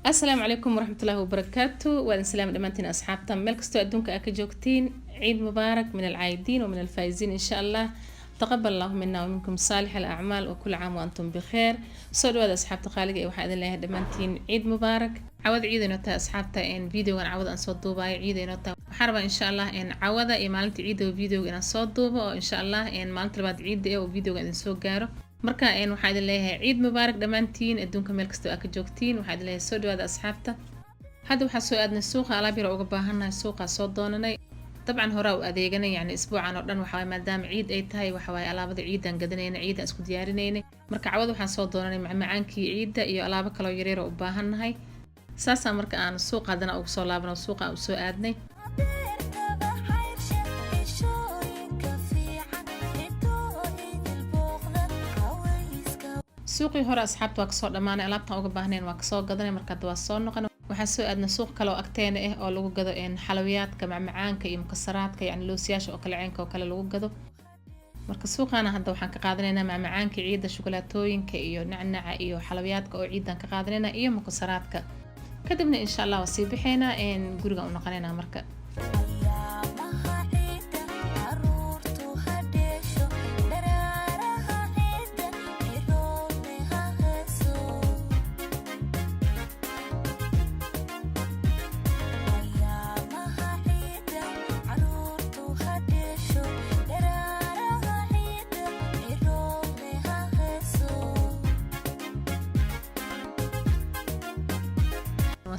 السلام عليكم ورحمة الله وبركاته. وأنا سلام دمانتين أصحابتا ملك استو أدونك أكجوكتين. عيد مبارك من العايدين ومن الفايزين إن شاء الله. تقبل الله منا ومنكم صالح الأعمال وكل عام وأنتم بخير. سؤال هذا أصحابتا خالق وحاد الله دمانتين عيد مبارك. عوض عيد نوتا أصحابتا إن فيديو أنا عوض أن صوت دوبا عيد نوتا حربا إن شاء الله إن عوض إمالت عيد وفيديو أنا صوت دوبا إن شاء الله إن مالت بعد عيد وفيديو أنا سوق جارو. marka waxaa idin leeyahay ciid mubaarak dhamaantiin adduunka meel kasta aad ka joogtiin. waxaa idin leeyahay soo dhawaada asxaabta. hadda waxaa soo aadnay suuqa alaab yar uga baahanahay suuqa soo doonanay. dabcan hore u adeeganay yani isbuucan oo dhan waxa maadaama ciid ay tahay waxa way alaabada ciidan gadanayna ciidan isku diyaarinaynay. marka cawad waxaan soo doonanay macmacaankii ciida iyo alaabo kale oo yaryar oo u baahanahay. saasa marka aan suuqa hadana ugu soo laabano suuqa u soo aadnay. suuqii hore asxaabta waa kasoo dhamaanay alaabtan uga baahnayn waa kasoo gadanay marka hadda waa soo noqon. waxaa soo aadna suuq kale oo agteena ah oo lagu gado xalawiyaadka macmacaanka iyo mukasaraadka yani loosiyaasha oo kale ceenka oo kale lagu gado. marka suuqaana hadda waxaan ka qaadanaynaa macmacaanka ciida shukulaatooyinka iyo nacnaca iyo xalawiyaadka oo ciidan ka qaadanaynaa iyo mukasaraadka. kadibna insha Allah waa sii bixaynaa guriga u noqonaynaa marka.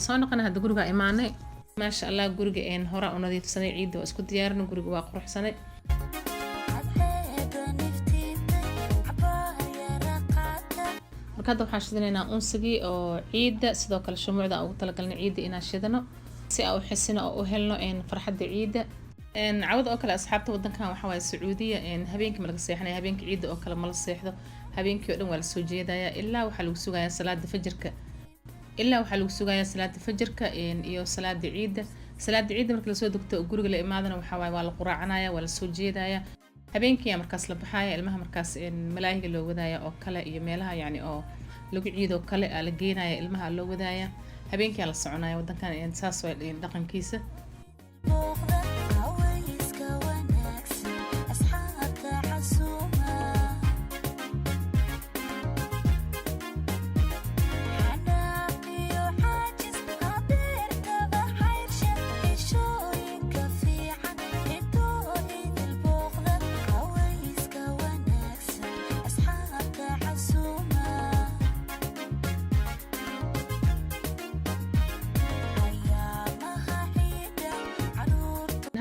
soo noqon hadda guriga imaanay ma sha Allah guriga hore u nadiifsanay ciida isku diyaarinay guriga waa quruxsanay. marka hadda waxaan shidanaynaa unsigii oo ciida sidoo kale shumuucda ugu talagalnay ciida inaan shidano si aan u xisino oo u helno farxadda ciida. cawad oo kale asxaabta wadankan waxa way Sacuudiya habeenkii ma laga seexanay habeenkii ciida oo kale ma la seexdo habeenkii oo dhan waa la soo jeedaya ilaa waxa lagu sugayaa salaada fajrka ilaa waxa lagu sugayaa salaada fajrka iyo salaada ciida. salaada ciida marka la soo dugto guriga la imaadana waxa waa la quraacanaya waa la soo jeedaya habeenkii markaas la baxaya ilmaha markaas malaayiga loo wadaya oo kale iyo meelaha yani oo lagu ciido kale la geenaya ilmaha loo wadaya habeenkii la soconaya wadankan saas way dhaqankiisa.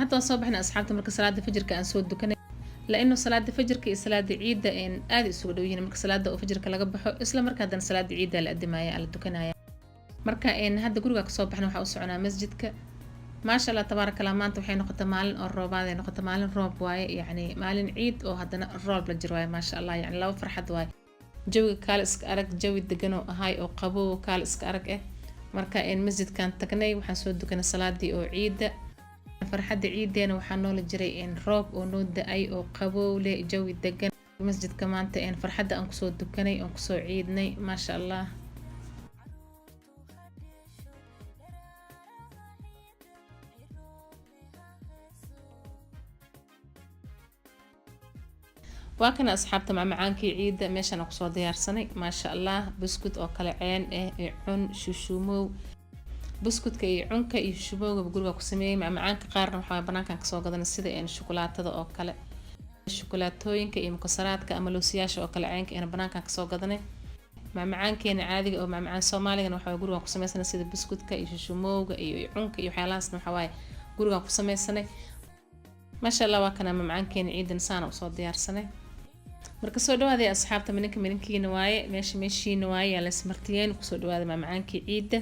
hadda soo baxna asxaabta marka salaada fajrka aan soo dukanay laano salaada fajrka iyo salaada ciida aad isugu dhow yihiin. marka salaada oo fajrka laga baxo isla markaadana salaada ciida la adimaya la dukanaya. marka hadda guriga ka soo baxna waxa u soconaa masjidka ma sha Allah tabaaraka Allah. maanta waxay noqotay maalin oo roobaad ay noqotay maalin roob waaye yani maalin ciid oo hadana roob la jiro waaye ma sha Allah yani laba farxad waaye. jawiga kaal iska arag jawi degan oo ahay oo qabow kaal iska arag marka masjidkan tagnay waxaan soo dukanay salaadii oo ciida. farxadda ciideena waxaa noola jiray roob oo noo da'ay oo qabow leh jawi degan. masjidka maanta farxadda aan kusoo dukanay aan kusoo ciidnay ma sha Allah. waa kana asxaabta macmacaankii ciida meeshaan aan kusoo diyaarsanay ma sha Allah. buskut oo kale ceen cun shushumow buskudka iyo cunka iyo shubowga guriga ku sameeyay macmacaanka qaarna waxa banaankan ka soo gadanay sida shukulaatada oo kale shukulaatooyinka iyo mukasaraadka ama loosiyaasha oo kale ceenka banaankan ka soo gadanay. macmacaankeena caadiga oo macmacaan Soomaaliga waxa guriga ku sameeyay sida buskudka iyo shushumoowga iyo cunka iyo waxyaalahaasna waxa way guriga ku sameeyay ma sha Allah. waa kana macmacaankeena ciidan saana u soo diyaarsanay. marka soo dhawaada asxaabta minkiina waaye meeshiina waaye la ismartiyeen ku soo dhawaada macmacaankii ciida.